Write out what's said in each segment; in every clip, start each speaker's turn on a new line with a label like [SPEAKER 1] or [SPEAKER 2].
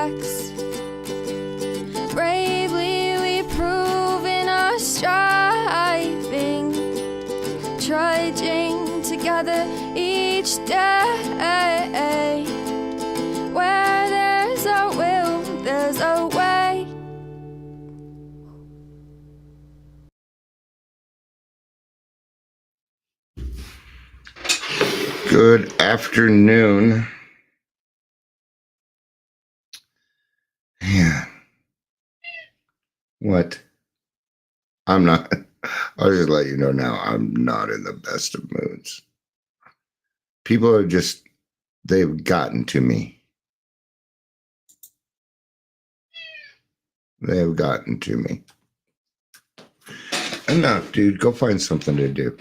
[SPEAKER 1] facts. Bravely we prove in our striving, trudging together each day. Where there's a will, there's a way.
[SPEAKER 2] Good afternoon. Yeah. What? I'm not. I'll just let you know now, I'm not in the best of moods. People are just, they've gotten to me. They've gotten to me. Enough, dude. Go find something to do.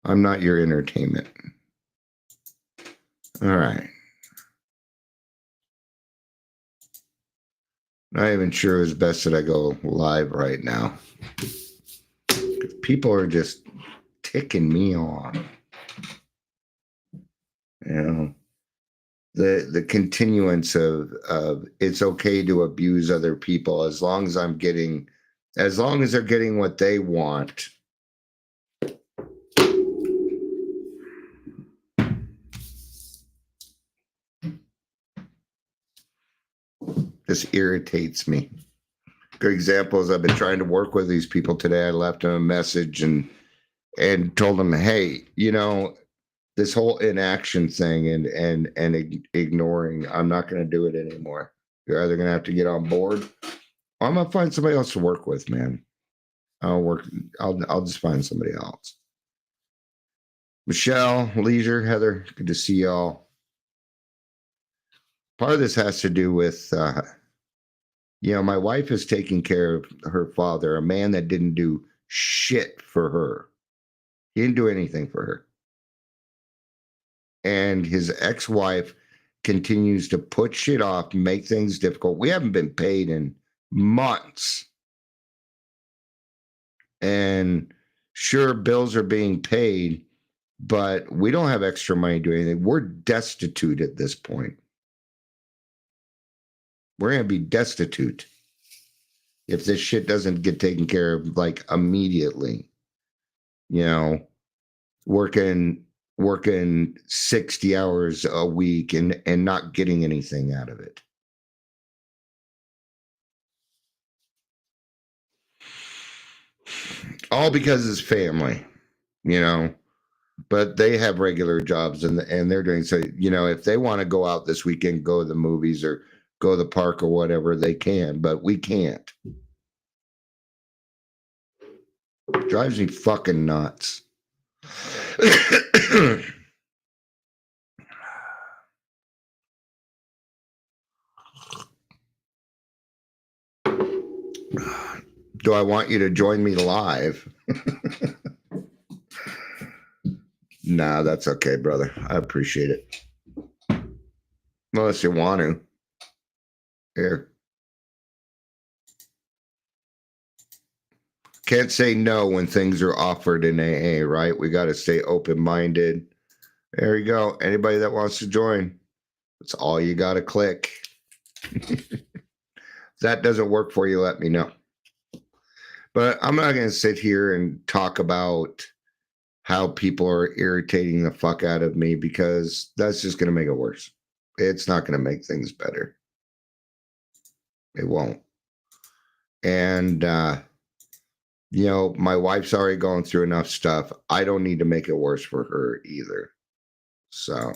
[SPEAKER 2] I'm not your entertainment. All right. Not even sure it's best that I go live right now. People are just ticking me off. You know, the continuance of it's okay to abuse other people as long as they're getting what they want. This irritates me. Good example is I've been trying to work with these people today. I left them a message and told them, hey, you know, this whole inaction thing and ignoring, I'm not going to do it anymore. You're either going to have to get on board, or I'm going to find somebody else to work with, man. I'll just find somebody else. Michelle, Leisure, Heather, good to see y'all. Part of this has to do with, you know, my wife is taking care of her father, a man that didn't do shit for her. He didn't do anything for her. And his ex-wife continues to put shit off, make things difficult. We haven't been paid in months. And sure, bills are being paid, but we don't have extra money to do anything. We're destitute at this point. We're going to be destitute if this shit doesn't get taken care of like immediately. You know, working 60 hours a week and not getting anything out of it. All because it's family, you know, but they have regular jobs and they're doing so, you know, if they want to go out this weekend, go to the movies or go to the park or whatever, they can, but we can't. Drives me fucking nuts. Do I want you to join me live? Nah, that's okay, brother. I appreciate it. Unless you want to. Here. Can't say no when things are offered in AA, right? We got to stay open-minded. There you go. Anybody that wants to join, that's all you got to click. If that doesn't work for you, let me know. But I'm not going to sit here and talk about how people are irritating the fuck out of me because that's just going to make it worse. It's not going to make things better. It won't. And, you know, my wife's already going through enough stuff. I don't need to make it worse for her either. So,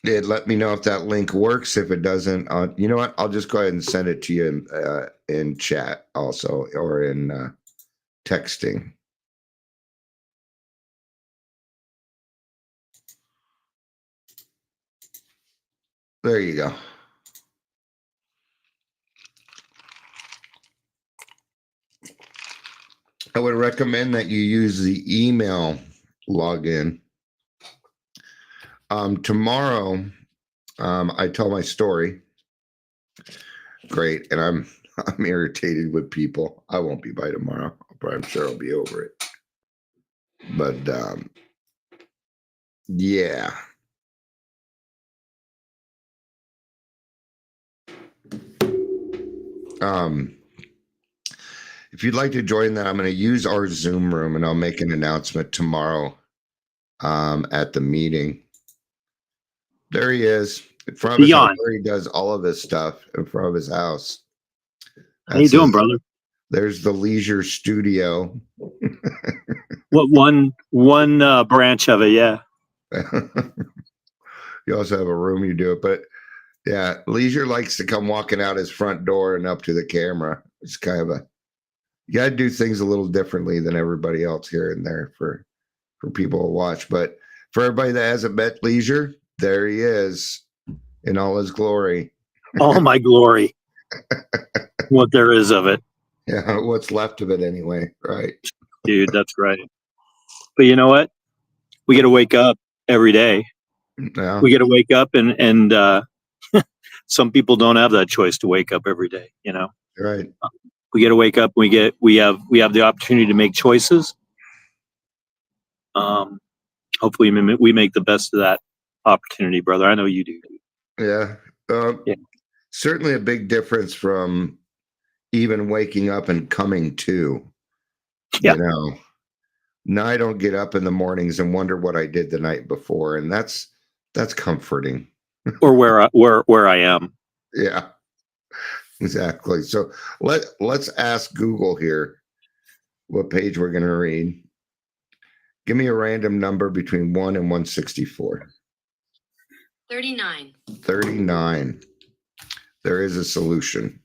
[SPEAKER 2] let me know if that link works. If it doesn't, you know what? I'll just go ahead and send it to you in chat also, or in texting. There you go. I would recommend that you use the email login. Tomorrow, I tell my story. Great. And I'm irritated with people. I won't be by tomorrow, but I'm sure I'll be over it. But yeah. If you'd like to join that, I'm going to use our Zoom room, and I'll make an announcement tomorrow at the meeting. There he is in front of his house, where he does all of his stuff in front of his house.
[SPEAKER 3] How you doing, brother?
[SPEAKER 2] There's the leisure studio.
[SPEAKER 3] What one branch of it? Yeah.
[SPEAKER 2] You also have a room you do it, but yeah, leisure likes to come walking out his front door and up to the camera. It's kind of you got to do things a little differently than everybody else here and there for people to watch. But for everybody that hasn't met Leisure, there he is in all his glory.
[SPEAKER 3] All my glory. What there is of it.
[SPEAKER 2] Yeah, what's left of it anyway, right?
[SPEAKER 3] Dude, that's right. But you know what? We got to wake up every day.
[SPEAKER 2] Yeah.
[SPEAKER 3] We got to wake up and some people don't have that choice to wake up every day, you know.
[SPEAKER 2] Right.
[SPEAKER 3] We got to wake up. We have the opportunity to make choices. Hopefully we make the best of that opportunity, brother. I know you do.
[SPEAKER 2] Yeah.
[SPEAKER 3] Yeah.
[SPEAKER 2] Certainly a big difference from even waking up and coming to.
[SPEAKER 3] Yeah.
[SPEAKER 2] You know, now I don't get up in the mornings and wonder what I did the night before, and that's comforting.
[SPEAKER 3] Or where I am.
[SPEAKER 2] Yeah. Exactly. So let's ask Google here what page we're going to read. Give me a random number between 1 and 164.
[SPEAKER 4] 39.
[SPEAKER 2] 39. There is a solution.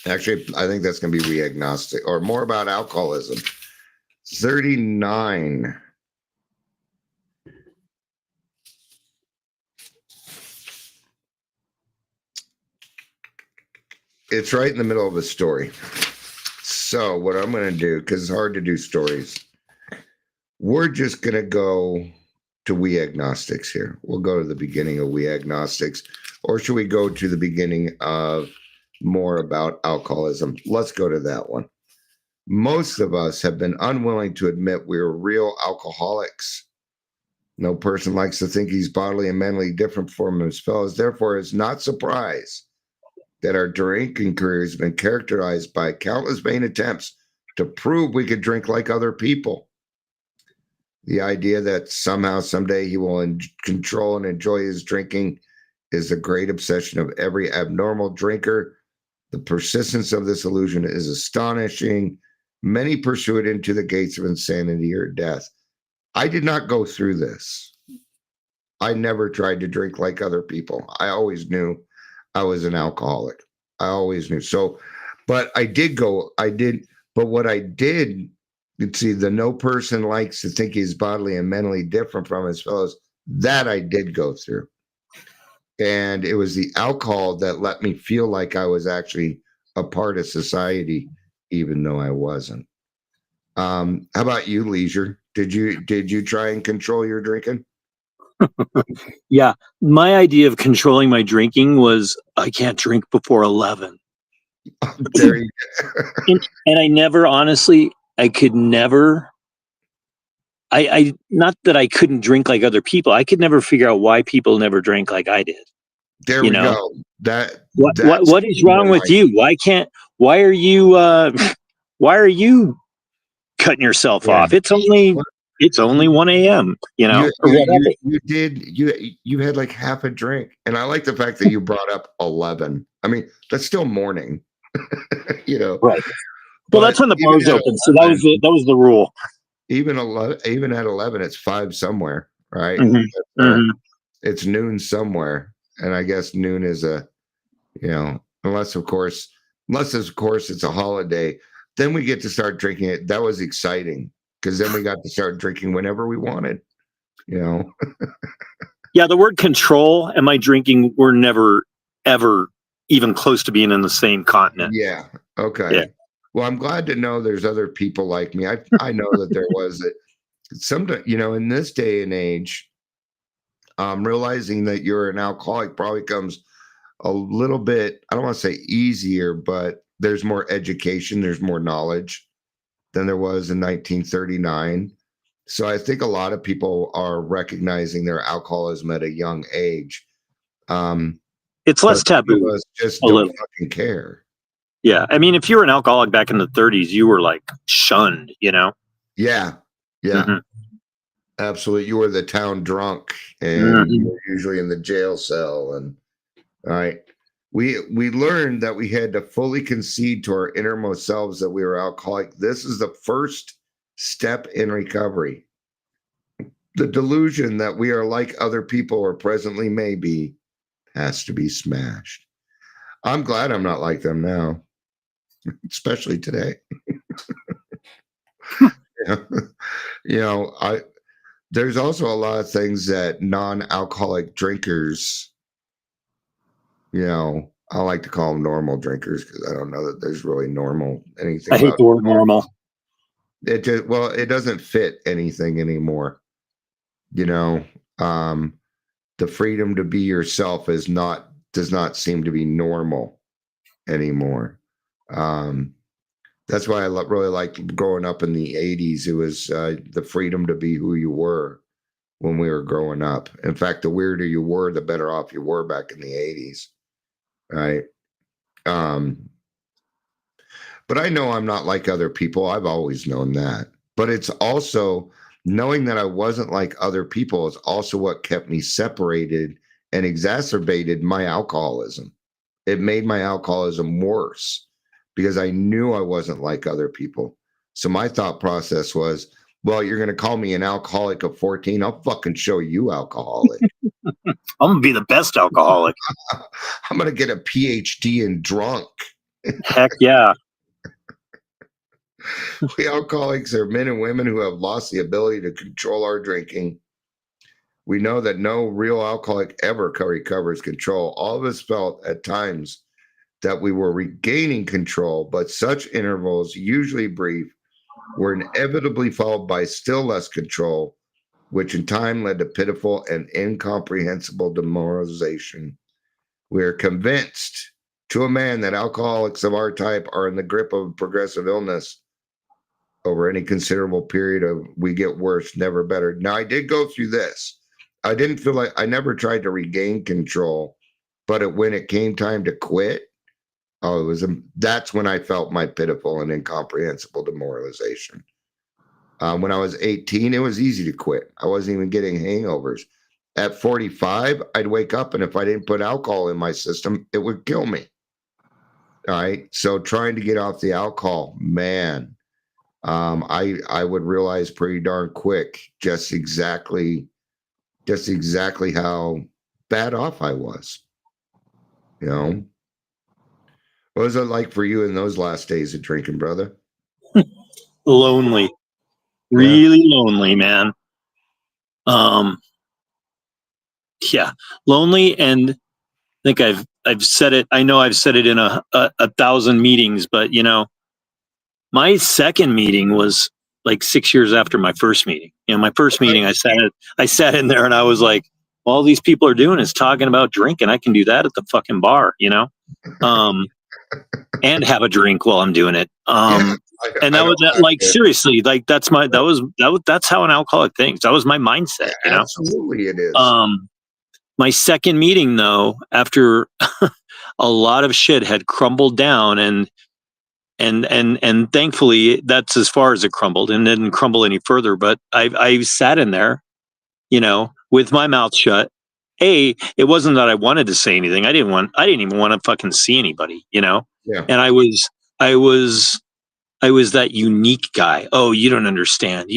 [SPEAKER 2] Actually, I think that's going to be we agnostic or more about alcoholism. 39. It's right in the middle of a story. So what I'm going to do, because it's hard to do stories, we're just going to go to we agnostics here. We'll go to the beginning of we agnostics, or should we go to the beginning of more about alcoholism? Let's go to that one. Most of us have been unwilling to admit we're real alcoholics. No person likes to think he's bodily and mentally different from his fellows. Therefore, it's not surprise that our drinking career has been characterized by countless vain attempts to prove we could drink like other people. The idea that somehow, someday he will control and enjoy his drinking is the great obsession of every abnormal drinker. The persistence of this illusion is astonishing. Many pursue it into the gates of insanity or death. I did not go through this. I never tried to drink like other people. I always knew I was an alcoholic. I always knew. So, but but what I did, you'd see the no person likes to think he's bodily and mentally different from his fellows. That I did go through. And it was the alcohol that let me feel like I was actually a part of society, even though I wasn't. How about you, Leisure? Did you try and control your drinking?
[SPEAKER 3] Yeah. My idea of controlling my drinking was I can't drink before 11.
[SPEAKER 2] There you go.
[SPEAKER 3] and I never, honestly, I could never. I not that I couldn't drink like other people. I could never figure out why people never drank like I did.
[SPEAKER 2] There we go.
[SPEAKER 3] What is wrong with you? Why are you cutting yourself off? It's only 1 a.m. You know,
[SPEAKER 2] you had like half a drink, and I like the fact that you brought up 11. I mean, that's still morning. You know,
[SPEAKER 3] right? Well, that's when the bars open, so that was the rule.
[SPEAKER 2] Even at 11, it's 5 somewhere, right?
[SPEAKER 3] Mm-hmm.
[SPEAKER 2] It's noon somewhere, and I guess noon is unless of course it's a holiday, then we get to start drinking it. That was exciting because then we got to start drinking whenever we wanted, you know.
[SPEAKER 3] Yeah, the word control and my drinking were never ever even close to being in the same continent.
[SPEAKER 2] Yeah. Okay. Yeah. Well, I'm glad to know there's other people like me. I know that there was sometimes, you know, in this day and age, realizing that you're an alcoholic probably comes a little bit, I don't want to say easier, but there's more education, there's more knowledge than there was in 1939. So I think a lot of people are recognizing their alcoholism at a young age.
[SPEAKER 3] It's less taboo.
[SPEAKER 2] Us just
[SPEAKER 3] A
[SPEAKER 2] don't
[SPEAKER 3] little.
[SPEAKER 2] fucking care.
[SPEAKER 3] Yeah. I mean, if you were an alcoholic back in the 30s, you were like shunned, you know?
[SPEAKER 2] Yeah. Yeah.
[SPEAKER 3] Mhm.
[SPEAKER 2] Absolutely. You were the town drunk and you were usually in the jail cell. And all right. We learned that we had to fully concede to our innermost selves that we were alcoholic. This is the first step in recovery. The delusion that we are like other people or presently may be has to be smashed. I'm glad I'm not like them now, especially today. There's also a lot of things that non-alcoholic drinkers, I like to call them normal drinkers because I don't know that there's really normal anything.
[SPEAKER 3] I hate the word normal.
[SPEAKER 2] It doesn't fit anything anymore. The freedom to be yourself does not seem to be normal anymore. That's why I really liked growing up in the 80s. It was the freedom to be who you were when we were growing up. In fact, the weirder you were, the better off you were back in the 80s. Right. But I know I'm not like other people. I've always known that. But it's also knowing that I wasn't like other people is also what kept me separated and exacerbated my alcoholism. It made my alcoholism worse because I knew I wasn't like other people. So my thought process was, well, you're going to call me an alcoholic of 14. I'll fucking show you alcoholic.
[SPEAKER 3] I'm going to be the best alcoholic.
[SPEAKER 2] I'm going to get a PhD in drunk.
[SPEAKER 3] Heck yeah.
[SPEAKER 2] We alcoholics are men and women who have lost the ability to control our drinking. We know that no real alcoholic ever recovers control. All of us felt at times that we were regaining control, but such intervals, usually brief, were inevitably followed by still less control, which in time led to pitiful and incomprehensible demoralization. We are convinced to a man that alcoholics of our type are in the grip of progressive illness. Over any considerable period of we get worse, never better. Now, I did go through this. I didn't feel like I never tried to regain control, but when it came time to quit, that's when I felt my pitiful and incomprehensible demoralization. When I was 18, it was easy to quit. I wasn't even getting hangovers. At 45, I'd wake up, and if I didn't put alcohol in my system, it would kill me. All right. So trying to get off the alcohol, man. I would realize pretty darn quick just exactly how bad off I was. What was it like for you in those last days of drinking, brother?
[SPEAKER 3] Lonely. Really lonely, man. Yeah, lonely, and I think I've said it. I know I've said it in a 1,000 meetings, but my second meeting was like 6 years after my first meeting. My first meeting, I sat in there and I was like, all these people are doing is talking about drinking. I can do that at the fucking bar, and have a drink while I'm doing it. And that was like, seriously, like that's how an alcoholic thinks. That was my mindset,
[SPEAKER 2] Absolutely it is.
[SPEAKER 3] My second meeting though, after a lot of shit had crumbled down and thankfully that's as far as it crumbled and didn't crumble any further. But I sat in there, with my mouth shut. It wasn't that I wanted to say anything. I didn't even want to fucking see anybody, Yeah. And I was that unique guy. Oh, you don't understand.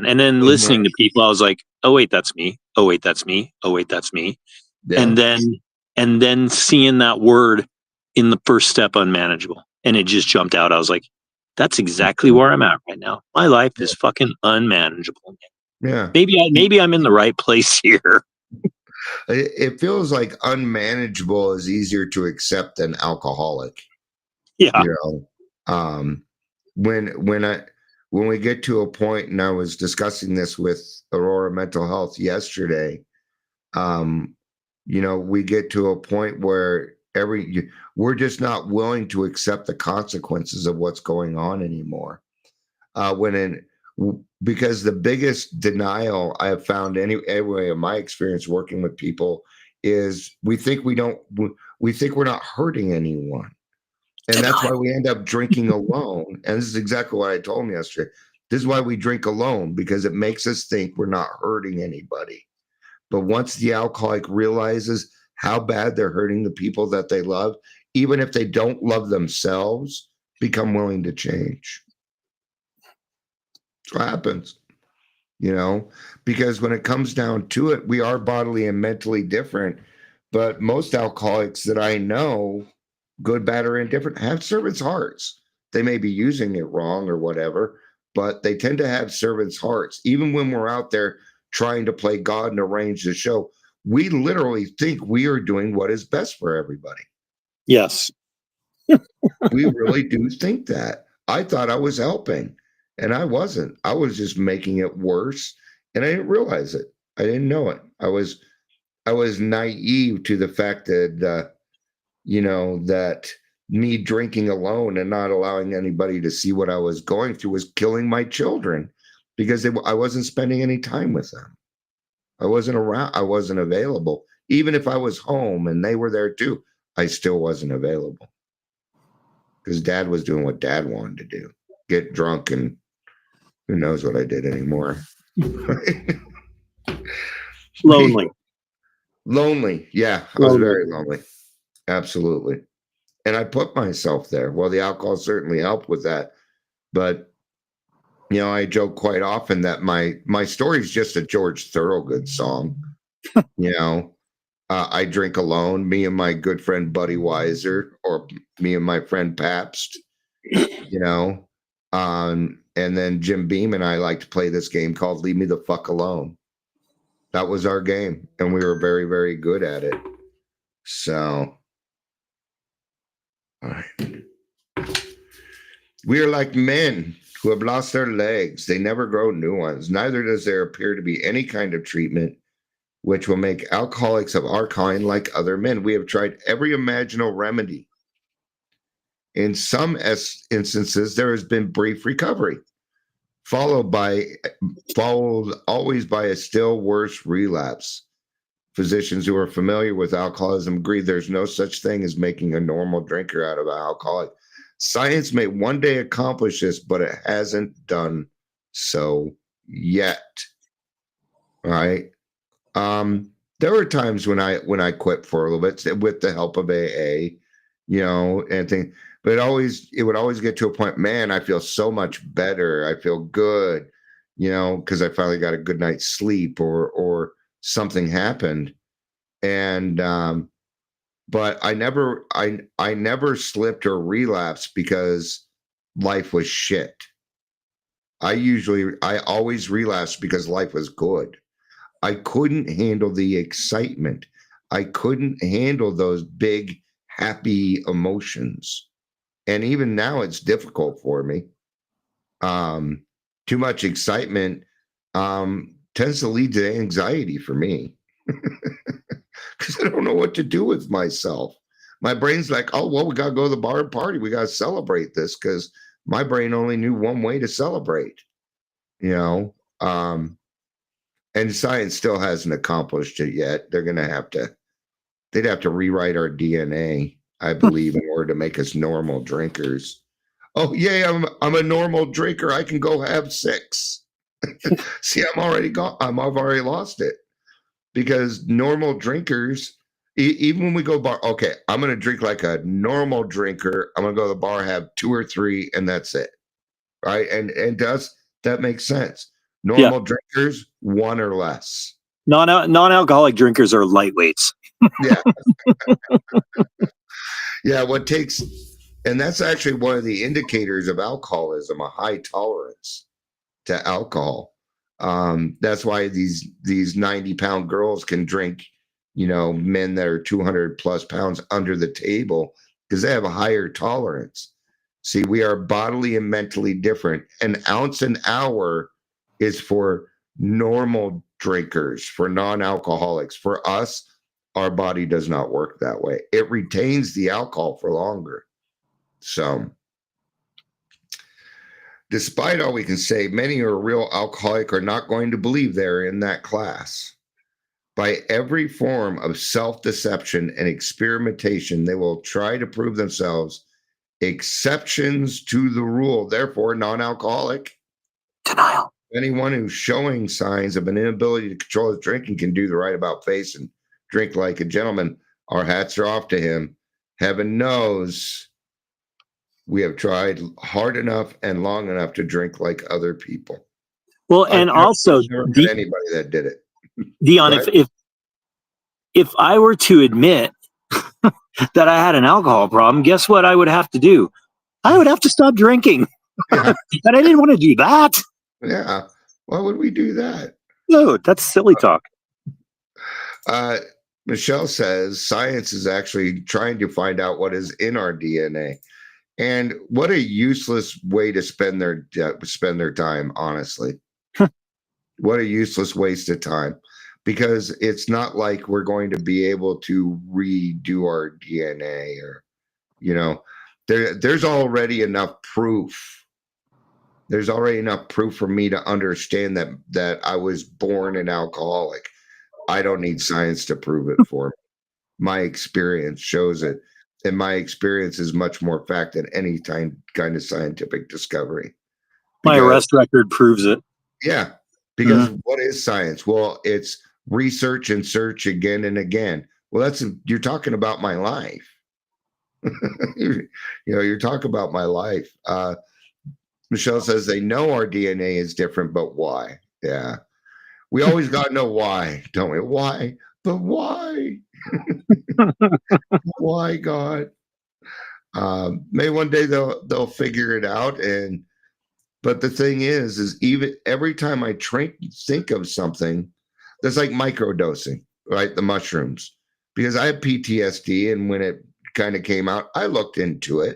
[SPEAKER 3] And then listening to people, I was like, oh wait, that's me. Oh wait, that's me. Oh wait, that's me. Yeah. And then seeing that word in the first step, unmanageable. And it just jumped out. I was like, that's exactly where I'm at right now. My life is fucking unmanageable.
[SPEAKER 2] Yeah.
[SPEAKER 3] Maybe I'm in the right place here.
[SPEAKER 2] It feels like unmanageable is easier to accept than alcoholic.
[SPEAKER 3] Yeah.
[SPEAKER 2] When we get to a point, and I was discussing this with Aurora Mental Health yesterday, we get to a point where We're just not willing to accept the consequences of what's going on anymore. Because the biggest denial I have found anyway in my experience working with people is we think we're not hurting anyone. And that's why we end up drinking alone. And this is exactly what I told him yesterday. This is why we drink alone, because it makes us think we're not hurting anybody. But once the alcoholic realizes how bad they're hurting the people that they love, even if they don't love themselves, become willing to change. That's what happens, because when it comes down to it, we are bodily and mentally different. But most alcoholics that I know, good, bad, or indifferent, have servants' hearts. They may be using it wrong or whatever, but they tend to have servants' hearts. Even when we're out there trying to play God and arrange the show, we literally think we are doing what is best for everybody.
[SPEAKER 3] Yes.
[SPEAKER 2] We really do think that. I thought I was helping, and I wasn't. I was just making it worse, and I didn't realize it. I didn't know it. I was naive to the fact that that me drinking alone and not allowing anybody to see what I was going through was killing my children, because I wasn't spending any time with them. I wasn't around. I wasn't available. Even if I was home and they were there too, I still wasn't available, because Dad was doing what Dad wanted to do, get drunk, and who knows what I did anymore. Lonely. Yeah, I was very lonely. Absolutely. And I put myself there. Well, the alcohol certainly helped with that. But, I joke quite often that my story is just a George Thorogood song. I drink alone, me and my good friend Buddy Weiser, or me and my friend Pabst, and then Jim Beam and I like to play this game called Leave Me the Fuck Alone. That was our game, and we were very, very good at it. So, all right. We are like men who have lost their legs. They never grow new ones. Neither does there appear to be any kind of treatment which will make alcoholics of our kind like other men. We have tried every imaginable remedy. In some instances, there has been brief recovery, followed always by a still worse relapse. Physicians who are familiar with alcoholism agree there's no such thing as making a normal drinker out of an alcoholic. Science may one day accomplish this, but it hasn't done so yet. All right. There were times when I quit for a little bit with the help of AA, and things, but it would always get to a point, man, I feel so much better. I feel good, because I finally got a good night's sleep or something happened. And, but I never slipped or relapsed because life was shit. I always relapsed because life was good. I couldn't handle the excitement. I couldn't handle those big, happy emotions. And even now it's difficult for me. Too much excitement tends to lead to anxiety for me, because I don't know what to do with myself. My brain's like, oh, well, we got to go to the bar and party. We got to celebrate this, because my brain only knew one way to celebrate, and science still hasn't accomplished it yet. They'd have to rewrite our DNA, I believe, in order to make us normal drinkers. Oh, yeah, I'm a normal drinker. I can go have sex. See, I've already lost it, because normal drinkers, even when we go bar, okay, I'm going to drink like a normal drinker. I'm going to go to the bar, have 2 or 3, and that's it. Right. And that makes sense. Normal drinkers, 1 or less.
[SPEAKER 3] Non-alcoholic drinkers are lightweights.
[SPEAKER 2] Yeah. Yeah. And that's actually one of the indicators of alcoholism, a high tolerance to alcohol. That's why these 90-pound girls can drink, men that are 200 plus pounds under the table, because they have a higher tolerance. See, we are bodily and mentally different. An ounce an hour is for normal drinkers, for non-alcoholics. For us, our body does not work that way. It retains the alcohol for longer. So, despite all we can say, many who are real alcoholic are not going to believe they're in that class. By every form of self-deception and experimentation, they will try to prove themselves exceptions to the rule, therefore non-alcoholic.
[SPEAKER 3] Denial.
[SPEAKER 2] Anyone who's showing signs of an inability to control his drinking can do the right about face and drink like a gentleman. Our hats are off to him. Heaven knows we have tried hard enough and long enough to drink like other people.
[SPEAKER 3] Well, and also,
[SPEAKER 2] never met anybody that did it.
[SPEAKER 3] Dion,
[SPEAKER 2] Right?
[SPEAKER 3] if I were to admit that I had an alcohol problem, guess what I would have to do? I would have to stop drinking.
[SPEAKER 2] Yeah.
[SPEAKER 3] And I didn't want to do that.
[SPEAKER 2] Yeah. Why would we do that?
[SPEAKER 3] No, that's silly talk.
[SPEAKER 2] Michelle says science is actually trying to find out what is in our DNA. And what a useless way to spend their time, honestly. What a useless waste of time. Because it's not like we're going to be able to redo our DNA or, there's already enough proof. There's already enough proof for me to understand that I was born an alcoholic. I don't need science to prove it for me. My experience shows it. And my experience is much more fact than any kind of scientific discovery.
[SPEAKER 3] My arrest record proves it.
[SPEAKER 2] Yeah. Because what is science? Well, it's research and search again and again. Well, you're talking about my life. You're talking about my life. Michelle says they know our DNA is different, but why? Yeah. We always got to know why, don't we? Why? But why? Why, God? Maybe one day they'll figure it out. But the thing is even every time I think of something, that's like microdosing, right? The mushrooms, because I have PTSD, and when it kind of came out, I looked into it.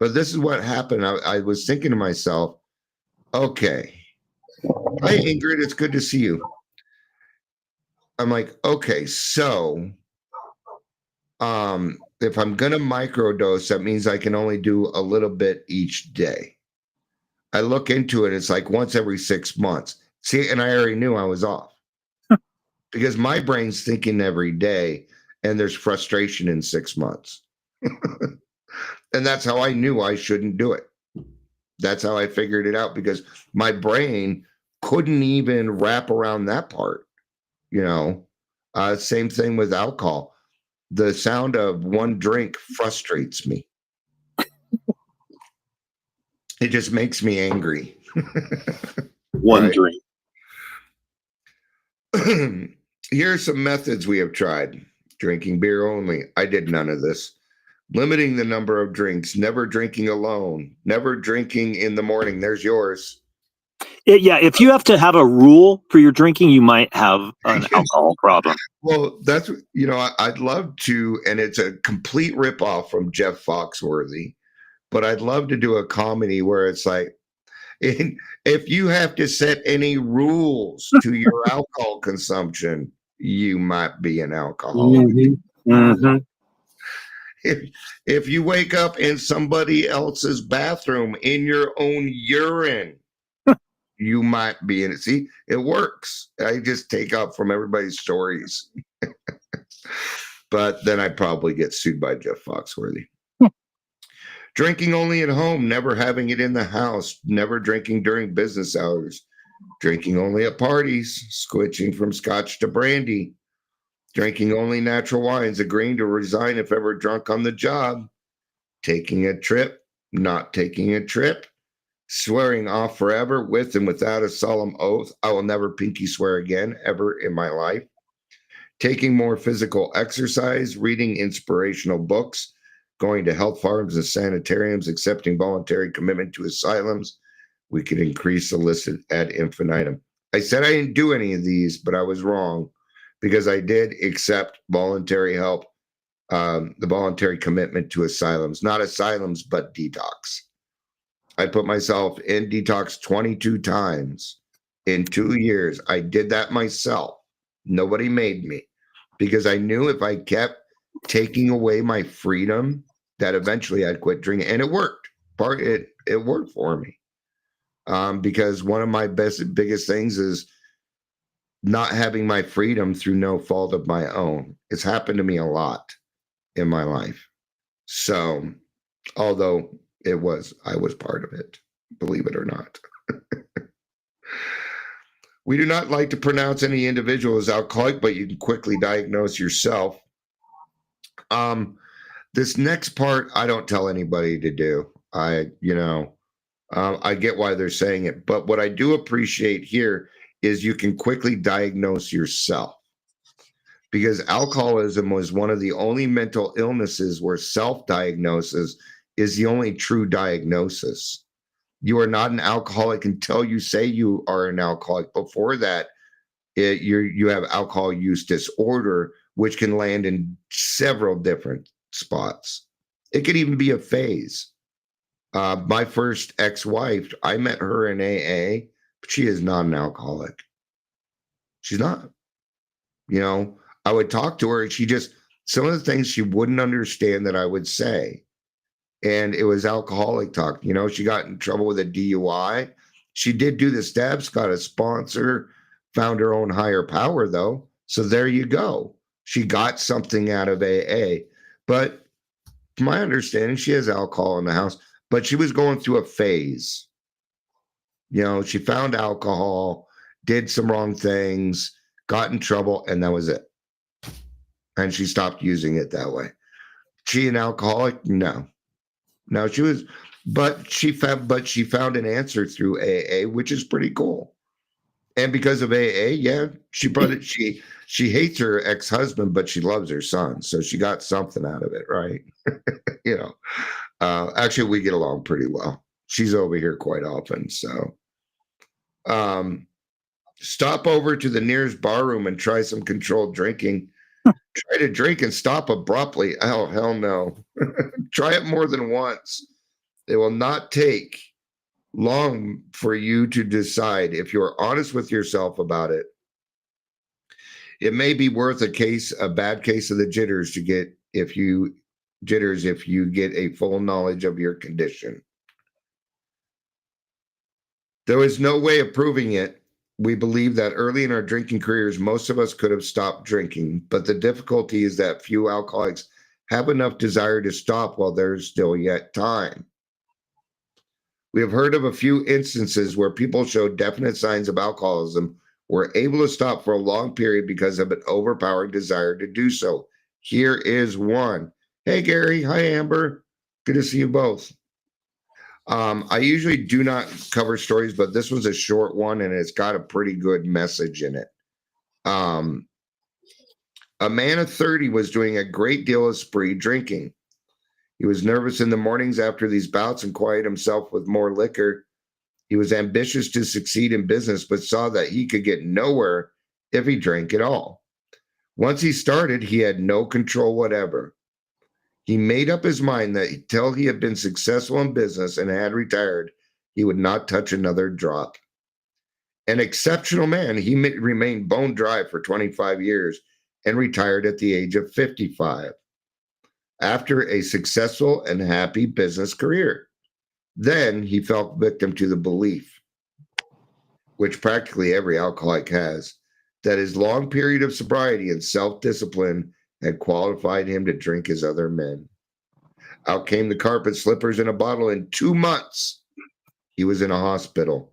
[SPEAKER 2] But this is what happened. I was thinking to myself, okay, hi Ingrid, it's good to see you. I'm like, okay, so if I'm gonna microdose, that means I can only do a little bit each day. I look into it, it's like once every 6 months. See, and I already knew I was off. Because my brain's thinking every day, and there's frustration in 6 months. And that's how I knew I shouldn't do it. That's how I figured it out, because my brain couldn't even wrap around that part. Same thing with alcohol. The sound of one drink frustrates me. It just makes me angry.
[SPEAKER 3] One drink.
[SPEAKER 2] Here are some methods we have tried. Drinking beer only. I did none of this. Limiting the number of drinks. Never drinking alone. Never drinking in the morning. There's yours.
[SPEAKER 3] Yeah, if you have to have a rule for your drinking, you might have an alcohol problem.
[SPEAKER 2] Well, that's, I'd love to, and it's a complete ripoff from Jeff Foxworthy, but I'd love to do a comedy where it's like, if you have to set any rules to your alcohol consumption, you might be an alcoholic.
[SPEAKER 3] Mm-hmm.
[SPEAKER 2] If you wake up in somebody else's bathroom in your own urine, you might be in it. See, it works. I just take up from everybody's stories. But then I'd probably get sued by Jeff Foxworthy. Drinking only at home, never having it in the house, never drinking during business hours, drinking only at parties, switching from scotch to brandy, drinking only natural wines, agreeing to resign if ever drunk on the job, taking a trip, not taking a trip, swearing off forever with and without a solemn oath. I will never pinky swear again, ever in my life. Taking more physical exercise, reading inspirational books, going to health farms and sanitariums, accepting voluntary commitment to asylums. We could increase the list ad infinitum. I said I didn't do any of these, but I was wrong, because I did accept voluntary help, the voluntary commitment to asylums, not asylums, but detox. I put myself in detox 22 times in 2 years. I did that myself. Nobody made me. because I knew if I kept taking away my freedom, that eventually I'd quit drinking, and it worked. It worked for me, because one of my biggest things is not having my freedom through no fault of my own. It's happened to me a lot in my life. So, although I was part of it, believe it or not. We do not like to pronounce any individual as alcoholic, but you can quickly diagnose yourself. This next part, I don't tell anybody to do. I get why they're saying it, but what I do appreciate here is you can quickly diagnose yourself, because alcoholism was one of the only mental illnesses where self-diagnosis is the only true diagnosis. You are not an alcoholic until you say you are an alcoholic. Before that, you have alcohol use disorder, which can land in several different spots. It could even be a phase. My first ex-wife, I met her in AA, but she is not an alcoholic. She's not. I would talk to her, and some of the things she wouldn't understand that I would say. And it was alcoholic talk. She got in trouble with a DUI. She did do the steps, got a sponsor, found her own higher power, though. So there you go. She got something out of AA. But from my understanding, she has alcohol in the house, but she was going through a phase. She found alcohol, did some wrong things, got in trouble, and that was it. And she stopped using it that way. She an alcoholic? No. No, she was, but she found an answer through AA, which is pretty cool. And because of AA, yeah, she hates her ex-husband, but she loves her son, so she got something out of it, right? Actually, we get along pretty well. She's over here quite often, so. Stop over to the nearest bar room and try some controlled drinking. Try to drink and stop abruptly. Oh, hell no. Try it more than once. It will not take long for you to decide. If you're honest with yourself about it, it may be worth a bad case of the jitters if you get a full knowledge of your condition. There is no way of proving it. We believe that early in our drinking careers, most of us could have stopped drinking, but the difficulty is that few alcoholics have enough desire to stop while there's still yet time. We have heard of a few instances where people showed definite signs of alcoholism, were able to stop for a long period because of an overpowering desire to do so. Here is one. Hey, Gary. Hi, Amber. Good to see you both. I usually do not cover stories, but this was a short one, and it's got a pretty good message in it. A man of 30 was doing a great deal of spree drinking. He was nervous in the mornings after these bouts and quieted himself with more liquor. He was ambitious to succeed in business, but saw that he could get nowhere if he drank at all. Once he started, he had no control whatever. He made up his mind that until he had been successful in business and had retired, he would not touch another drop. An exceptional man, he remained bone dry for 25 years and retired at the age of 55 after a successful and happy business career. Then he fell victim to the belief, which practically every alcoholic has, that his long period of sobriety and self-discipline had qualified him to drink as other men. Out came the carpet slippers and a bottle. In 2 months, he was in a hospital.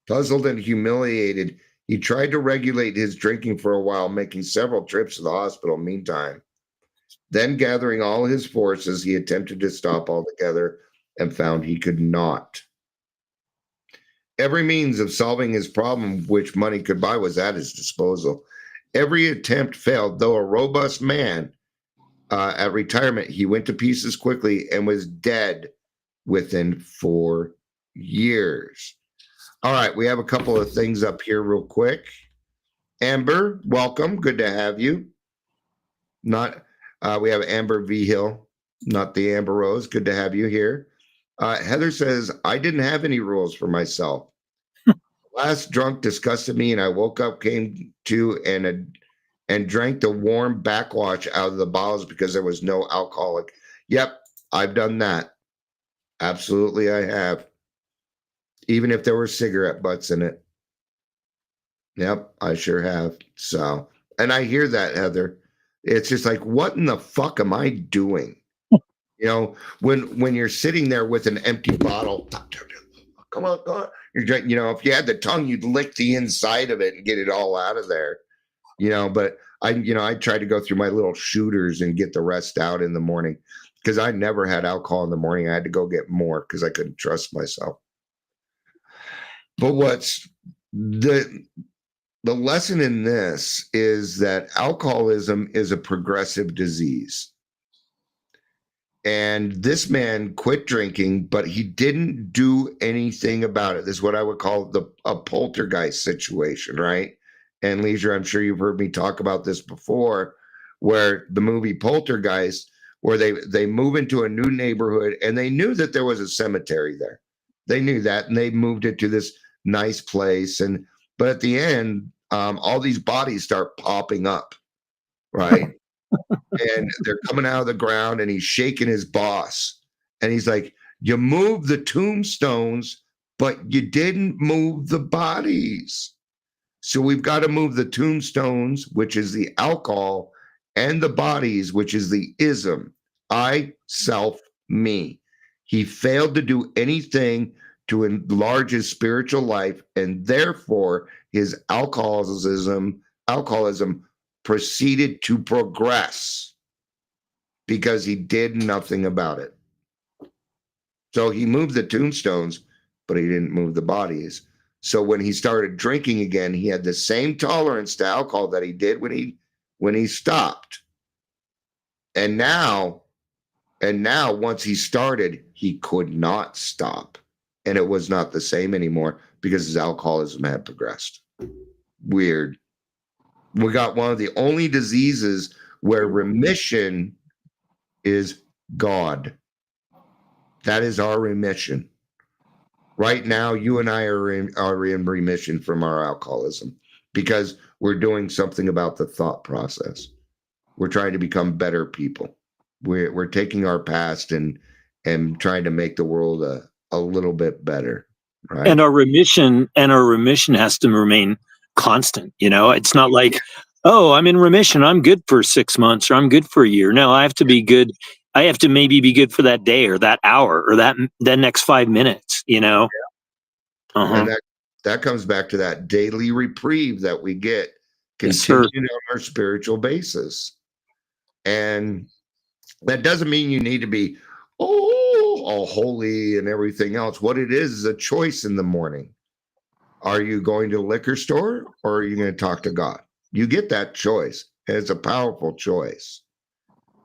[SPEAKER 2] Puzzled and humiliated, he tried to regulate his drinking for a while, making several trips to the hospital meantime. Then, gathering all his forces, he attempted to stop altogether and found he could not. Every means of solving his problem, which money could buy, was at his disposal. Every attempt failed. Though a robust man, at retirement, he went to pieces quickly and was dead within 4 years. All right, we have a couple of things up here real quick. Amber, welcome. Good to have you. We have Amber V. Hill, not the Amber Rose. Good to have you here. Heather says, I didn't have any rules for myself. Last drunk disgusted me, and I woke up, came to, and and drank the warm backwash out of the bottles because there was no alcoholic. Yep, I've done that. Absolutely, I have. Even if there were cigarette butts in it. Yep, I sure have. So, and I hear that, Heather. It's just like, what in the fuck am I doing? You know, when you're sitting there with an empty bottle, come on, you're drinking. You know, if you had the tongue, you'd lick the inside of it and get it all out of there. You know, but I tried to go through my little shooters and get the rest out in the morning because I never had alcohol in the morning. I had to go get more because I couldn't trust myself. But what's the lesson in this is that alcoholism is a progressive disease. And this man quit drinking, but he didn't do anything about it. This is what I would call a poltergeist situation, right? And Leisure, I'm sure you've heard me talk about this before, where the movie Poltergeist, where they move into a new neighborhood and they knew that there was a cemetery there. They knew that, and they moved it to this nice place. But at the end, all these bodies start popping up, right? And they're coming out of the ground, and he's shaking his boss. And he's like, you moved the tombstones, but you didn't move the bodies. So we've got to move the tombstones, which is the alcohol, and the bodies, which is the ism. I, self, me. He failed to do anything to enlarge his spiritual life, and therefore his alcoholism proceeded to progress because he did nothing about it. So he moved the tombstones, but he didn't move the bodies. So when he started drinking again, he had the same tolerance to alcohol that he did when he stopped. And now once he started, he could not stop. And it was not the same anymore because his alcoholism had progressed. Weird. We got one of the only diseases where remission is God. That is our remission. Right now, you and I are in remission from our alcoholism because we're doing something about the thought process. We're trying to become better people. We're taking our past and trying to make the world a little bit better. Right?
[SPEAKER 3] And our remission has to remain constant. You know, it's not like, oh, I'm in remission, I'm good for 6 months or I'm good for a year. No, I have to be good. I have to maybe be good for that day or that hour or that next 5 minutes, you know?
[SPEAKER 2] Yeah. And that comes back to that daily reprieve that we get continued on our spiritual basis. And that doesn't mean you need to be, all holy and everything else. What it is a choice in the morning. Are you going to the liquor store or are you going to talk to God? You get that choice. And it's a powerful choice.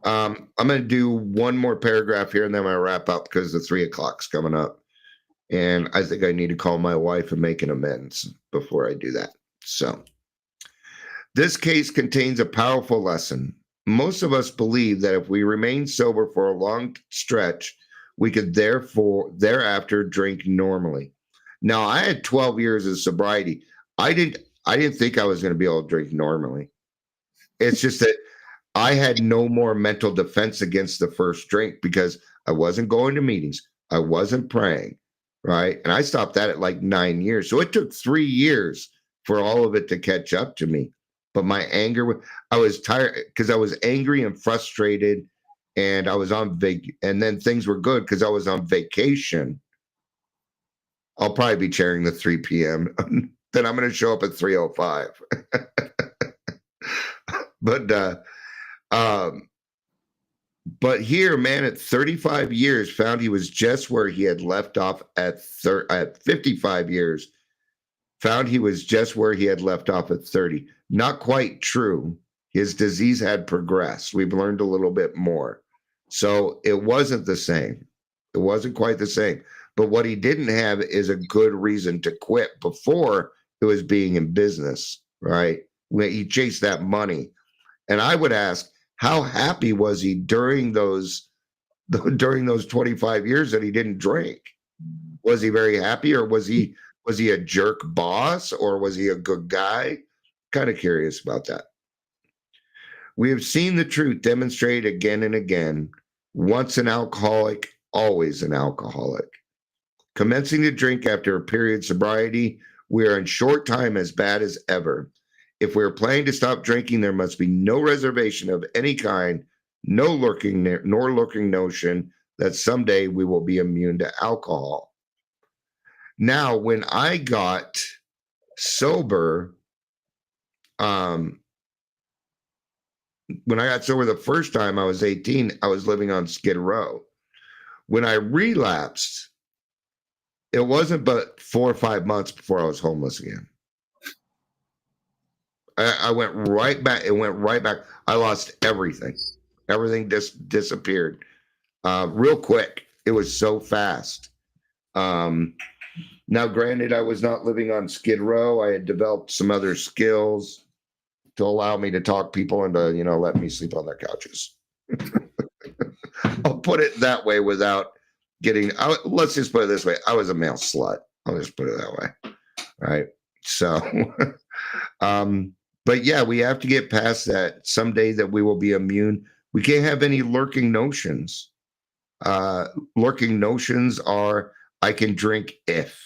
[SPEAKER 2] I'm going to do one more paragraph here and then I'm going to wrap up because the 3 o'clock's coming up. And I think I need to call my wife and make an amends before I do that. So this case contains a powerful lesson. Most of us believe that if we remain sober for a long stretch, we could thereafter drink normally. Now, I had 12 years of sobriety. I didn't think I was going to be able to drink normally. It's just that I had no more mental defense against the first drink because I wasn't going to meetings. I wasn't praying, right? And I stopped that at like 9 years. So it took 3 years for all of it to catch up to me. But my anger, I was tired because I was angry and frustrated, and I was on and then things were good because I was on vacation. I'll probably be chairing the 3 p.m. Then I'm going to show up at 3:05. But here, man, at 35 years, found he was just where he had left off at 55 years. Found he was just where he had left off at 30. Not quite true. His disease had progressed. We've learned a little bit more. So it wasn't the same. It wasn't quite the same. But what he didn't have is a good reason to quit before it was being in business, right? When he chased that money. And I would ask, how happy was he during those 25 years that he didn't drink? Was he very happy, or was he a jerk boss, or was he a good guy? Kind of curious about that. We have seen the truth demonstrated again and again. Once an alcoholic, always an alcoholic. Commencing to drink after a period of sobriety, we are in short time as bad as ever. If we are planning to stop drinking, there must be no reservation of any kind, no lurking notion that someday we will be immune to alcohol. Now, when I got sober, when I got sober the first time, I was 18. I was living on Skid Row. When I relapsed, it wasn't but 4 or 5 months before I was homeless again. I went right back. It went right back. I lost everything. Everything just disappeared real quick. It was so fast. Now, granted, I was not living on Skid Row. I had developed some other skills to allow me to talk people into, let me sleep on their couches. I'll put it that way without getting, let's just put it this way. I was a male slut. I'll just put it that way. Right. So, but yeah, we have to get past that someday that we will be immune. We can't have any lurking notions. Lurking notions are, I can drink if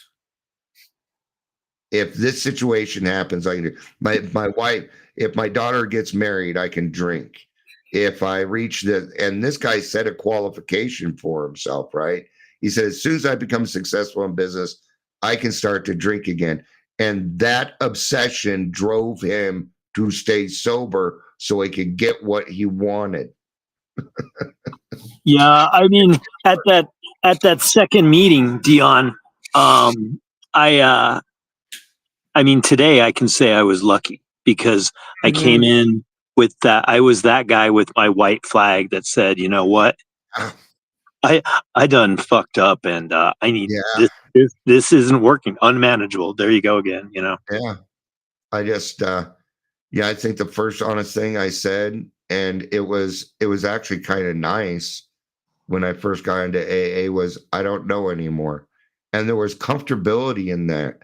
[SPEAKER 2] this situation happens, I can do. My wife, if my daughter gets married, I can drink. If I reach and this guy set a qualification for himself, right? He said, as soon as I become successful in business, I can start to drink again. And that obsession drove him to stay sober so he could get what he wanted.
[SPEAKER 3] Yeah, I mean, at that second meeting, Dion, I mean, today I can say I was lucky because I came in with that. I was that guy with my white flag that said, you know what, I done fucked up, and I need this isn't working. Unmanageable. There you go again. Yeah.
[SPEAKER 2] I just I think the first honest thing I said, and it was actually kind of nice when I first got into AA, was I don't know anymore. And there was comfortability in that.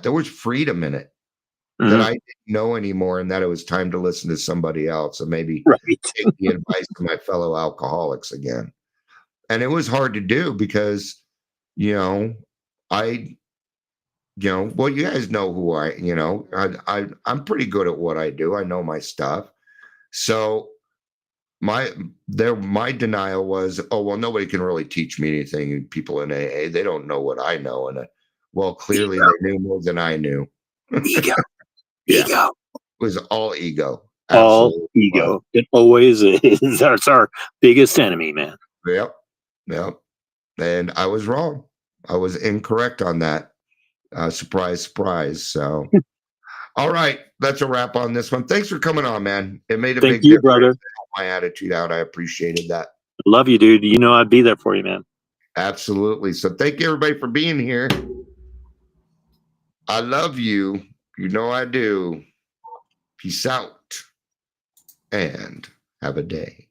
[SPEAKER 2] There was freedom in it that I didn't know anymore, and that it was time to listen to somebody else and maybe take the advice of my fellow alcoholics again. And it was hard to do because, well, you guys know who I'm pretty good at what I do. I know my stuff. So my denial was, oh, well, nobody can really teach me anything. People in AA, they don't know what I know. And well, clearly they knew more than I knew.
[SPEAKER 3] Ego.
[SPEAKER 2] Ego. It was all ego.
[SPEAKER 3] Absolutely. All ego. It always is. That's our biggest enemy, man.
[SPEAKER 2] Yep. And I was wrong. I was incorrect on that. Surprise, surprise. So, all right, that's a wrap on this one. Thanks for coming on, man. It made a big difference.
[SPEAKER 3] Brother.
[SPEAKER 2] Help my attitude out. I appreciated that.
[SPEAKER 3] Love you, dude. I'd be there for you, man.
[SPEAKER 2] Absolutely. So thank you, everybody, for being here. I love you. You know I do. Peace out and have a day.